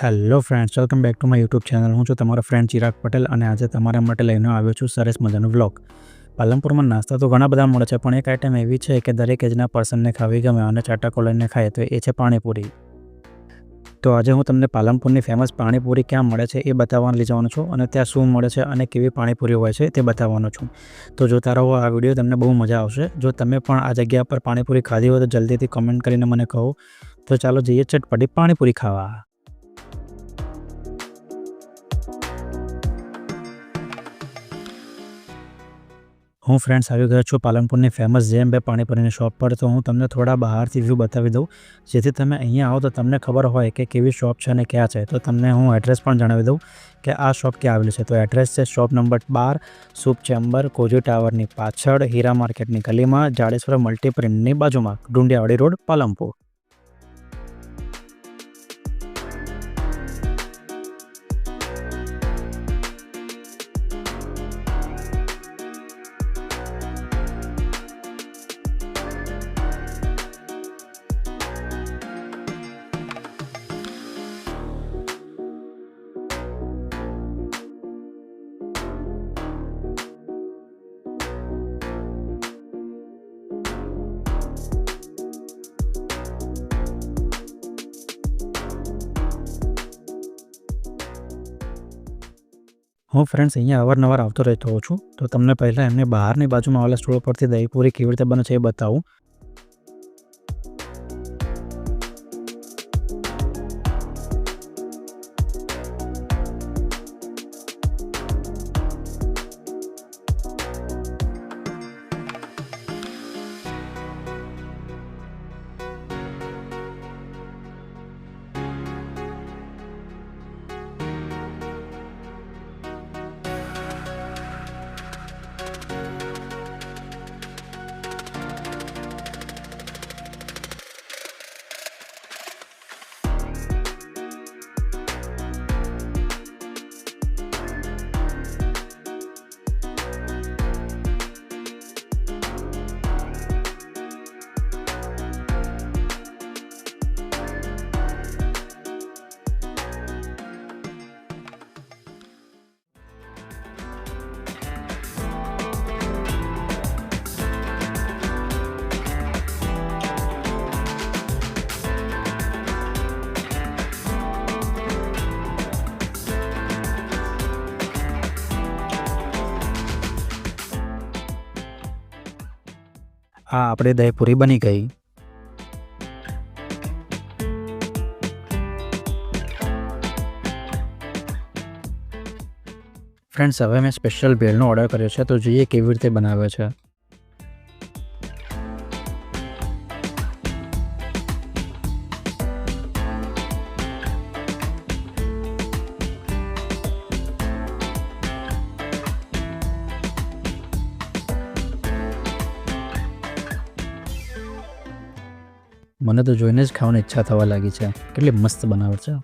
Hello friends, welcome back to my YouTube channel. હું છું તમારો ફ્રેન્ડ ચિરાગ પટેલ અને આજે તમારા માટે લઈને આવ્યો છું સરસ મજાનો વ્લોગ. પાલનપુરમાં નાસ્તા તો ઘણા બધા મળે છે, પણ એક આઈટમ એવી છે કે દરેક એજના પર્સનને ખાવી ગમે અને ચાટકો લઈને ખાય તો એ છે પાણીપુરી. તો આજે હું તમને પાલનપુરની ફેમસ પાણીપુરી ક્યાં મળે છે એ બતાવવાનું લઈ જવાનો છું અને ત્યાં શું મળે છે અને કેવી પાણીપુરી હોય છે તે બતાવવાનો છું. તો જોતા રહો આ વિડીયો, તમને બહુ મજા આવશે. જો તમે પણ આ જગ્યા પર પાણીપુરી ખાધી હોય તો જલ્દીથી કમેન્ટ કરીને મને કહો. તો ચાલો જઈએ ચટપટી પાણીપુરી ખાવા. હું ફ્રેન્ડ્સ આવી ગયો છું પાલનપુરની ફેમસ જેમ બે પાણીપુરીની શોપ પર. તો હું તમને થોડા બહારથી વ્યૂ બતાવી દઉં, જેથી તમે અહીંયા આવો તો તમને ખબર હોય કે કેવી શોપ છે અને ક્યાં છે. તો તમને હું એડ્રેસ પણ જણાવી દઉં કે આ શોપ ક્યાં આવેલી છે. તો એડ્રેસ છે શોપ નંબર 12, સૂપ ચેમ્બર, કોજી ટાવરની પાછળ, હીરા માર્કેટની ગલીમાં, જાડેશ્વર મલ્ટીપ્રિન્ટની બાજુમાં, ડુંડિયાવાડી રોડ, પાલનપુર. હું ફ્રેન્ડ્સ અહીંયા અવારનવાર આવતો રહેતો હોઉં છું, તો તમને પહેલાં એમને બહારની બાજુમાં આવેલા સ્ટોલ પરથી દહીંપુરી કેવી રીતે બને છે એ બતાવું. આ આપણે દહીંપુરી બની ગઈ. ફ્રેન્ડ્સ, હવે મેં સ્પેશિયલ ભેળનો ઓર્ડર કર્યો છે, તો જોઈએ કેવી રીતે બનાવે છે. મને તો જોઈને જ ખાવાની ઈચ્છા થવા લાગી છે. કેટલી મસ્ત બનાવે છે.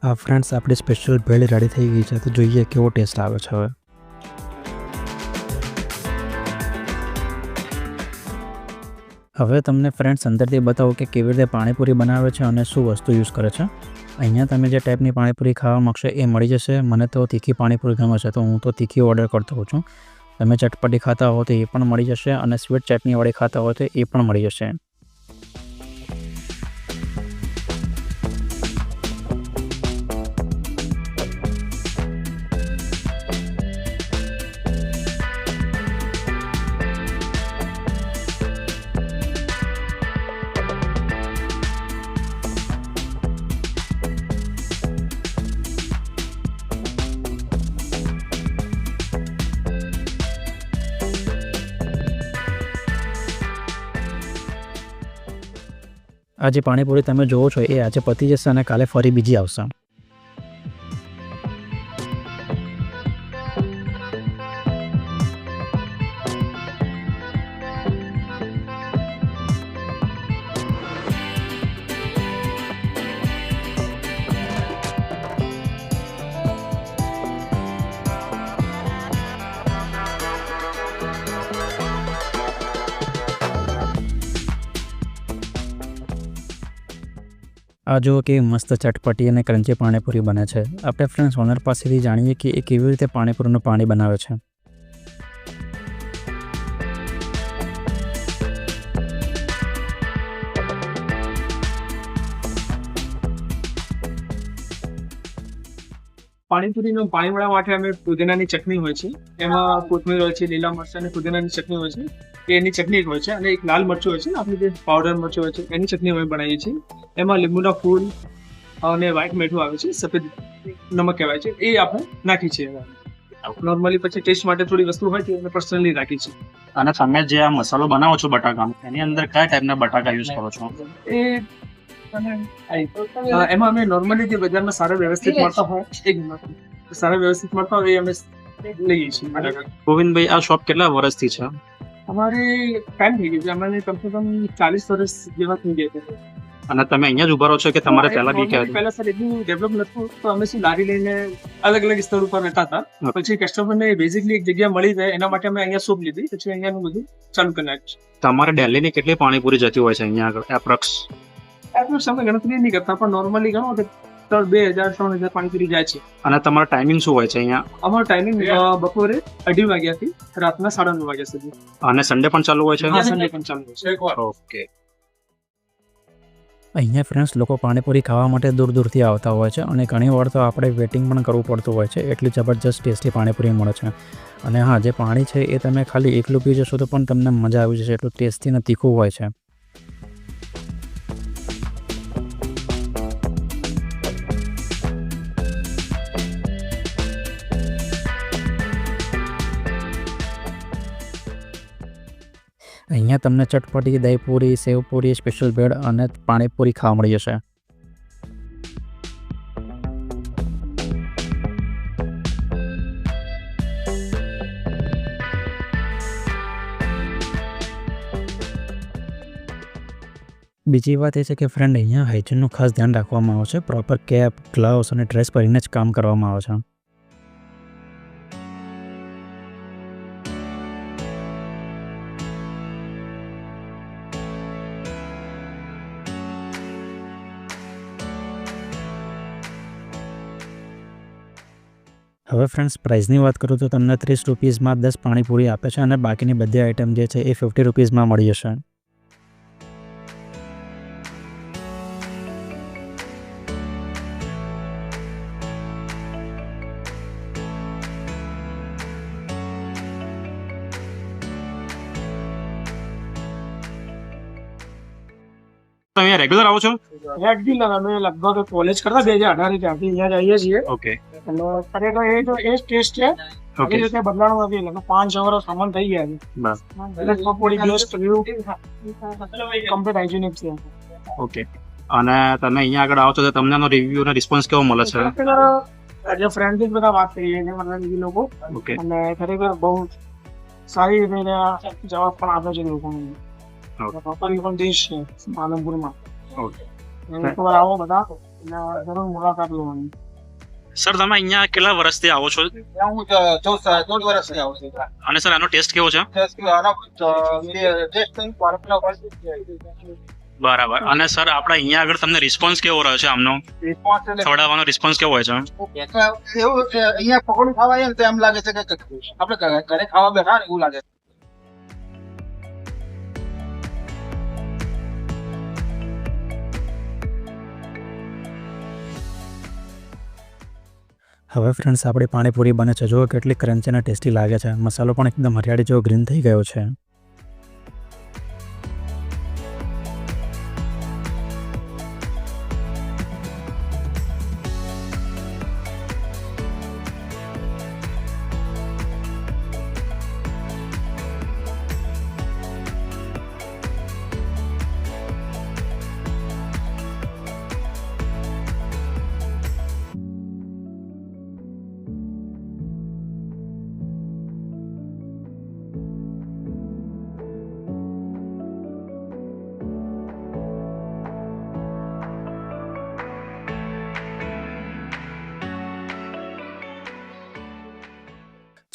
આ ફ્રેન્ડ્સ, આપણી સ્પેશિયલ ભેળ રેડી થઈ ગઈ છે, તો જોઈએ કેવો ટેસ્ટ આવે છે. હવે તમને ફ્રેન્ડ્સ અંદરથી બતાવો કે કેવી રીતે પાણીપુરી બનાવે છે અને શું વસ્તુ યુઝ કરે છે. અહીંયા તમે જે ટાઈપની પાણીપુરી ખાવા માગશો એ મળી જશે. મને તો તીખી પાણીપુરી ગમે છે, તો હું તો તીખી ઓર્ડર કરતો હોઉં છું. તમે ચટપટી ખાતા હો તો એ પણ મળી જશે અને સ્વીટ ચટણીવાળી ખાતા હોય તો એ પણ મળી જશે. આ જે પાણીપુરી તમે જોવો છો એ આજે પતી જશે અને કાલે ફરી બીજી આવશે. આ જુઓ કે મસ્ત ચટપટી અને ક્રન્ચી પાણીપુરી બને છે. આપણે ફ્રેન્ડ્સ ઓનર પાસેથી જાણીએ કે એ કેવી રીતે પાણીપુરીનું પાણી બનાવે છે. પાણીપુરીનું પાણી વડા માટે અમે પુદીનાની ચટણી હોય છે, એમાં કોથમીર હોય છે, લીલા મરચાં અને પુદીનાની ચટણી હોય છે. એની ચટણી એક હોય છે અને એક લાલ મરચું હોય છે, આપણી જે પાવડર મરચું હોય છે એની ચટણી અમે બનાવીએ છીએ. એમાં લીંબુના ફૂલ અને વ્હાઈટ મીઠું આવે છે, સફેદ નમક કહેવાય છે, એ આપણે નાખી છે. નોર્મલી પછી ટેસ્ટ માટે થોડી વસ્તુ હોય છે અમે પર્સનલી રાખી છે. અને તમે જે આ મસાલો બનાવો છો બટાકાનો, એની અંદર કયા ટાઈપના બટાકા યુઝ કરો છો? એ એમાં અમે નોર્મલી જે બજારમાં સારા વ્યવસ્થિત મળતા હોય એ અમે લઈએ છીએ. ગોવિંદભાઈ, આ શોપ કેટલા વર્ષથી છે? અમારે ટાઈમ થઈ ગયો છે, અમને કમસે કમ 40 વર્ષ જેવા થઈ ગયા છે. અને તમે અહીંયા જ ઉભા રહો છો કે તમારે પહેલા બી ક્યાં? પહેલા સર એટલું ડેવલપ નતું, તો અમે શું લારી લઈને અલગ અલગ સ્તર ઉપર રહેતા હતા. પછી કસ્ટમરને બેઝિકલી એક જગ્યા મળી જાય એના માટે અમે અહીંયા શોપ લીધી, પછી અહીંયાનું બધું ચાલુ કરી નાખ્યું. તમારે ડેલીની કેટલી પાણીપુરી જતી હોય છે અહીંયા આગળ એપ્રોક્સ? અમે ગણતરી નહીં કરતા, પણ નોર્મલી ગણો કે 2,000-3,000 પાણીપુરી જાય છે. અને તમારો ટાઈમિંગ શું હોય છે અહીંયા? અમારો ટાઈમિંગ બપોરે 2:30 વાગ્યાથી રાતના 9:30 વાગ્યા સુધી. અને સન્ડે પણ ચાલુ હોય છે? હા, સન્ડે પણ ચાલુ હોય છે. ઓકે. અહીંયા ફ્રેન્ડ્સ લોકો પાણીપુરી ખાવા માટે દૂર દૂરથી આવતા હોય છે અને ઘણી વાર તો આપણે વેટિંગ પણ કરવું પડતું હોય છે. એટલી જબરજસ્ત ટેસ્ટી પાણીપુરી મળે છે. અને હા, જે પાણી છે એ તમે ખાલી એકલું પી જશો તો પણ તમને મજા આવી જશે, એટલું ટેસ્ટી અને તીખું હોય છે. અહીંયા તમને ચટપટી દહીંપૂરી, સેવપૂરી, સ્પેશિયલ બ્રેડ અને પાણીપુરી ખાવા મળી જશે. બીજી વાત એ છે કે ફ્રેન્ડ, અહીંયા હાઇજીનનું ખાસ ધ્યાન રાખવામાં આવે છે. પ્રોપર કેપ, ગ્લવ્સ અને ડ્રેસ પહેરીને જ કામ કરવામાં આવે છે. હવે ફ્રેન્ડ્સ, પ્રાઇસની વાત કરું તો તમને 30 રૂપીઝમાં 10 પાણીપુરી આપે છે અને બાકીની બધી આઇટમ જે છે એ 50 રૂપીઝમાં મળી જશે. તો અહીંયા રેગ્યુલર આવો છો? રેગ્યુલર અમે લગભગ કોલેજ કરતા 2018 ત્યાંથી અહીંયા જ આવીએ છીએ. ઓકે. અને ખરેખર એ તો એ જ ટેસ્ટ છે, એ રીતે બદલાણું નથી. એટલે 5-6 વર્ષ સામાન થઈ ગયા છે. બસ. એટલે થોડી બેસ્ટ રિવ્યુ કમ્પ્લીટ હાઇજેનિક છે. ઓકે. અને તમે અહીંયા આગળ આવો છો તો તમને એનો રિવ્યુ અને રિસ્પોન્સ કેવો મળે છે? જે ફ્રેન્ડથી બધા વાત કરીએ છીએ મતલબ એ લોકો, ઓકે. અને ખરેખર બહુ સારી રીતે જવાબ પણ આપે છે લોકોને. પ્રોપરલી પણ દેશ છે પાલનપુરમાં. ઓકે. એકવાર આવો બધા, જરૂર મુલાકાત લેવાની. સર, તમે અહીંયા કેટલા વર્ષથી આવો છો? હું 14 વર્ષથી આવું છું. અને સર, આનો ટેસ્ટ કેવો છે? બરાબર. અને સર, આપણે અહીંયા આગળ તમને રિસ્પોન્સ કેવો રહ્યો છે આમનો? ખવડાવવાનો રિસ્પોન્સ કેવો હોય છે? એવું છે, અહીંયા પકોડી ખાવા આવીએ ને તો એમ લાગે છે કે આપણે ઘરે ખાવા બેઠા ને એવું લાગે. હવે ફ્રેન્ડ્સ, આપણી પાણીપુરી બને છે. જુઓ કેટલી ક્રન્ચી અને ટેસ્ટી લાગે છે. મસાલો પણ એકદમ હરિયાળી જેવો ગ્રીન થઈ ગયો છે.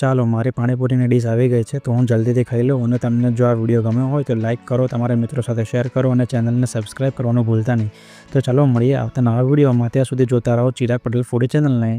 ચાલો મારી પાણીપુરીની ડીશ આવી ગઈ છે, તો હું જલ્દીથી ખાઈ લઉં. અને તમને જો આ વિડીયો ગમ્યો હોય તો લાઇક કરો, તમારા મિત્રો સાથે શેર કરો અને ચેનલને સબસ્ક્રાઈબ કરવાનું ભૂલતા નહીં. તો ચાલો મળીએ આવતા નવા વિડીયોમાં. ત્યાં સુધી જોતા રહો ચિરાગ પટેલ ફૂડી ચેનલને.